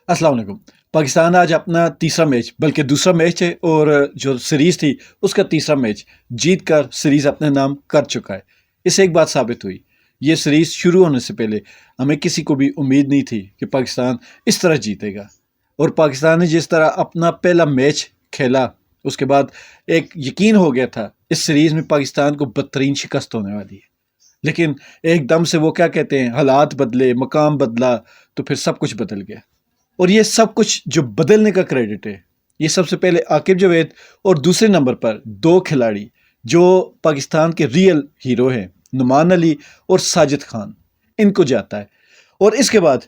अस्सलाम वालेकुम। पाकिस्तान आज अपना तीसरा मैच बल्कि दूसरा मैच है और जो सीरीज़ थी उसका तीसरा मैच जीत कर सीरीज़ अपने नाम कर चुका है। इससे एक बात साबित हुई, ये सीरीज़ शुरू होने से पहले हमें किसी को भी उम्मीद नहीं थी कि पाकिस्तान इस तरह जीतेगा। और पाकिस्तान ने जिस तरह अपना पहला मैच खेला उसके बाद एक यकीन हो गया था इस सीरीज़ में पाकिस्तान को बदतरीन शिकस्त होने वाली है। लेकिन एकदम से वो क्या कहते हैं, हालात बदले, मकाम बदला, तो फिर सब कुछ बदल गया। और ये सब कुछ जो बदलने का क्रेडिट है, ये सबसे पहले आकिब जावेद और दूसरे नंबर पर दो खिलाड़ी जो पाकिस्तान के रियल हीरो हैं, नुमान अली और साजिद खान, इनको जाता है। और इसके बाद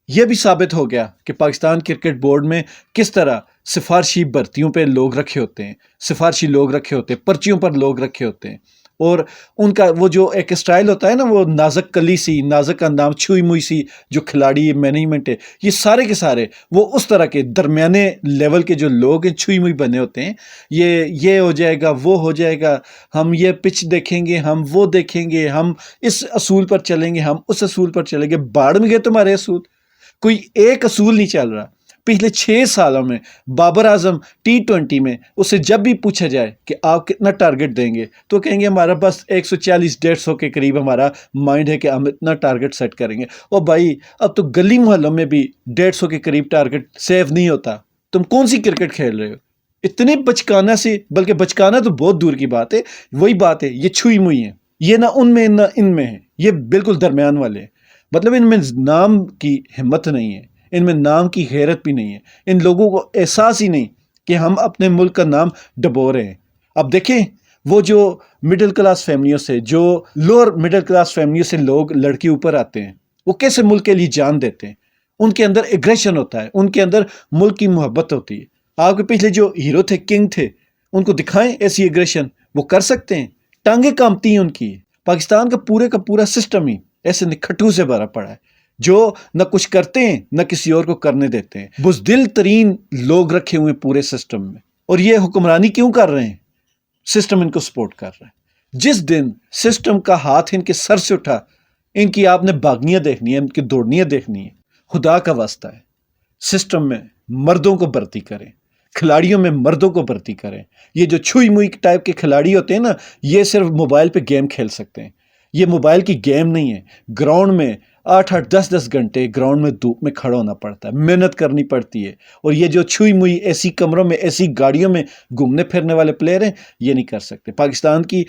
यह भी साबित हो गया कि पाकिस्तान क्रिकेट बोर्ड में किस तरह सिफारशी भर्तियों पे लोग रखे होते हैं, सिफारशी लोग रखे होते हैं, पर्चियों पर लोग रखे होते हैं। और उनका वो जो एक स्टाइल होता है ना, वो नाजक कली सी, नाजक अंदाम, छुई मुई सी जो खिलाड़ी मैनेजमेंट है, ये सारे के सारे वो उस तरह के दरमियाने लेवल के जो लोग हैं, छुई मुई बने होते हैं। ये हो जाएगा, वो हो जाएगा, हम ये पिच देखेंगे, हम वो देखेंगे, हम इस असूल पर चलेंगे, हम उस असूल पर चलेंगे। बाढ़ में गए तुम्हारे असूल, कोई एक असूल नहीं चल रहा। पिछले 6 सालों में बाबर आजम T20 में उससे जब भी पूछा जाए कि आप कितना टारगेट देंगे तो कहेंगे हमारा बस 140-150 के करीब हमारा माइंड है कि हम इतना टारगेट सेट करेंगे। और भाई अब तो गली मोहल्लों में भी 150 के करीब टारगेट सेव नहीं होता। तुम कौन सी क्रिकेट खेल रहे हो? इतने बचकाना से, बल्कि बचकाना तो बहुत दूर की बात है, वही बात है, ये छुई मुई है, ये ना उनमें ना इनमें है, ये बिल्कुल दरमियान वाले हैं। मतलब इनमें नाम की हिम्मत नहीं है, इनमें नाम की गैरत भी नहीं है, इन लोगों को एहसास ही नहीं कि हम अपने मुल्क का नाम डबो रहे हैं। अब देखें, वो जो मिडिल क्लास फैमिलियों से, जो लोअर मिडिल क्लास फैमिलियों से लोग लड़के ऊपर आते हैं, वो कैसे मुल्क के लिए जान देते हैं। उनके अंदर एग्रेशन होता है, उनके अंदर मुल्क की मोहब्बत होती है। आपके पिछले जो हीरो थे, किंग थे, उनको दिखाएं ऐसी एग्रेशन, वो कर सकते हैं। टांगे कांपती हैं उनकी। पाकिस्तान का पूरा सिस्टम ही ऐसे निखट्टू से भरा पड़ा है जो न कुछ करते हैं न किसी और को करने देते हैं। बुज़दिल तरीन लोग रखे हुए पूरे सिस्टम में, और ये हुक्मरानी क्यों कर रहे हैं? सिस्टम इनको सपोर्ट कर रहा है। जिस दिन सिस्टम का हाथ इनके सर से उठा, इनकी आपने भागनियां देखनी है, इनकी दौड़नियां देखनी है। खुदा का वास्ता है, सिस्टम में मर्दों को भर्ती करें, खिलाड़ियों में मर्दों को भर्ती करें। ये जो छुई मुई टाइप के खिलाड़ी होते हैं ना, ये सिर्फ मोबाइल पे गेम खेल सकते हैं। ये मोबाइल की गेम नहीं है। ग्राउंड में 8-8, 10-10 घंटे ग्राउंड में धूप में खड़ा होना पड़ता है, मेहनत करनी पड़ती है। और ये जो छुई मुई ऐसी कमरों में, ऐसी गाड़ियों में घूमने फिरने वाले प्लेयर हैं, ये नहीं कर सकते। पाकिस्तान की,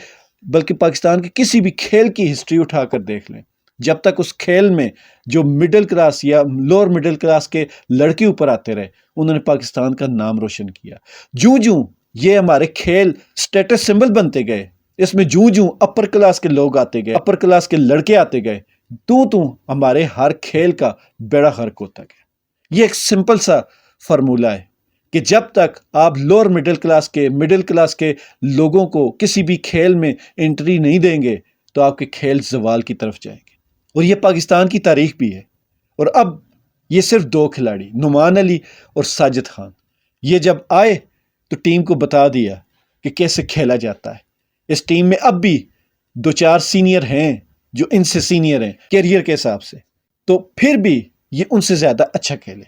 बल्कि पाकिस्तान के किसी भी खेल की हिस्ट्री उठाकर देख लें, जब तक उस खेल में जो मिडिल क्लास या लोअर मिडिल क्लास के लड़के ऊपर आते रहे, उन्होंने पाकिस्तान का नाम रोशन किया। जूं जूं ये हमारे खेल स्टेटस सिंबल बनते गए, इसमें जूं जूं अपर क्लास के लोग आते गए, अपर क्लास के लड़के आते गए, तू हमारे हर खेल का बेड़ा गर्क होता गया। ये एक सिंपल सा फार्मूला है कि जब तक आप लोअर मिडिल क्लास के लोगों को किसी भी खेल में एंट्री नहीं देंगे तो आपके खेल जवाल की तरफ जाएंगे। और ये पाकिस्तान की तारीख भी है। और अब ये सिर्फ दो खिलाड़ी, नुमान अली और साजिद खान, ये जब आए तो टीम को बता दिया कि कैसे खेला जाता है। इस टीम में अब भी 2-4 सीनियर हैं जो इनसे सीनियर हैं कैरियर के हिसाब से, तो फिर भी ये उनसे ज़्यादा अच्छा खेले।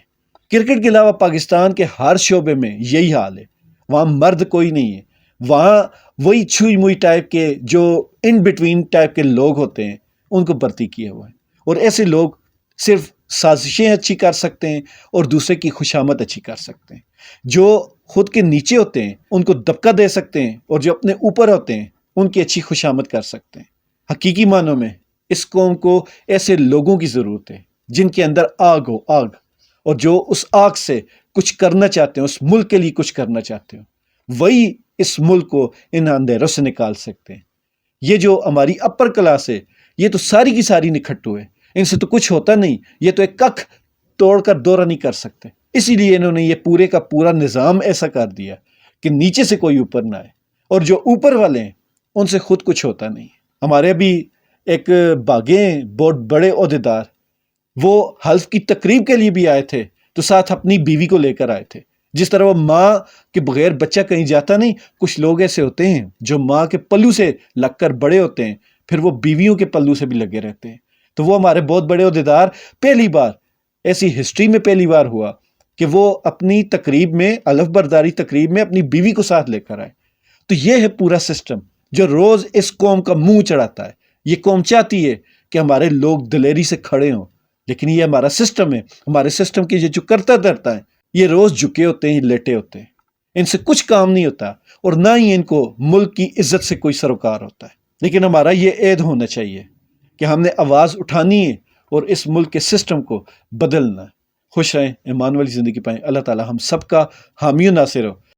क्रिकेट के अलावा पाकिस्तान के हर शोबे में यही हाल है। वहाँ मर्द कोई नहीं है, वहाँ वही छुई मुई टाइप के जो इन बिटवीन टाइप के लोग होते हैं, उनको भर्ती किया हुआ है। और ऐसे लोग सिर्फ साजिशें अच्छी कर सकते हैं और दूसरे की खुशामद अच्छी कर सकते हैं। जो खुद के नीचे होते हैं उनको दबका दे सकते हैं, और जो अपने ऊपर होते हैं उनकी अच्छी खुशामद कर सकते हैं। हकीकी मानों में इस कौम को ऐसे लोगों की ज़रूरत है जिनके अंदर आग हो, आग, और जो उस आग से कुछ करना चाहते हो, उस मुल्क के लिए कुछ करना चाहते हो, वही इस मुल्क को इन अंधेरों से निकाल सकते हैं। ये जो हमारी अपर क्लास है, ये तो सारी की सारी निखट्टू है, इनसे तो कुछ होता नहीं। ये तो एक कख तोड़कर दौरा नहीं कर सकते। इसीलिए इन्होंने ये पूरे का पूरा निज़ाम ऐसा कर दिया कि नीचे से कोई ऊपर ना आए, और जो ऊपर वाले हैं उनसे खुद कुछ होता नहीं। हमारे अभी एक बागे बहुत बड़े ओहदेदार, वो हल्फ की तकरीब के लिए भी आए थे, तो साथ अपनी बीवी को लेकर आए थे। जिस तरह वो माँ के बगैर बच्चा कहीं जाता नहीं, कुछ लोग ऐसे होते हैं जो माँ के पल्लू से लगकर बड़े होते हैं, फिर वो बीवियों के पल्लू से भी लगे रहते हैं। तो वो हमारे बहुत बड़े ओहदेदार, पहली बार ऐसी हिस्ट्री में पहली बार हुआ کہ وہ اپنی تقریب میں، علف برداری تقریب میں اپنی بیوی کو ساتھ لے کر آئے۔ تو یہ ہے پورا سسٹم جو روز اس قوم کا منہ چڑھاتا ہے۔ یہ قوم چاہتی ہے کہ ہمارے لوگ دلیری سے کھڑے ہوں، لیکن یہ ہمارا سسٹم ہے۔ ہمارے سسٹم کے یہ جو کرتا دھرتا ہے، یہ روز جھکے ہوتے ہیں، یہ لیٹے ہوتے ہیں، ان سے کچھ کام نہیں ہوتا، اور نہ ہی ان کو ملک کی عزت سے کوئی سروکار ہوتا ہے۔ لیکن ہمارا یہ عہد ہونا چاہیے کہ ہم نے آواز اٹھانی ہے اور اس ملک کے سسٹم کو بدلنا ہے۔ خوش رہیں، ایمان والی زندگی پائیں۔ اللہ تعالی ہم سب کا حامی و ناصر ہو۔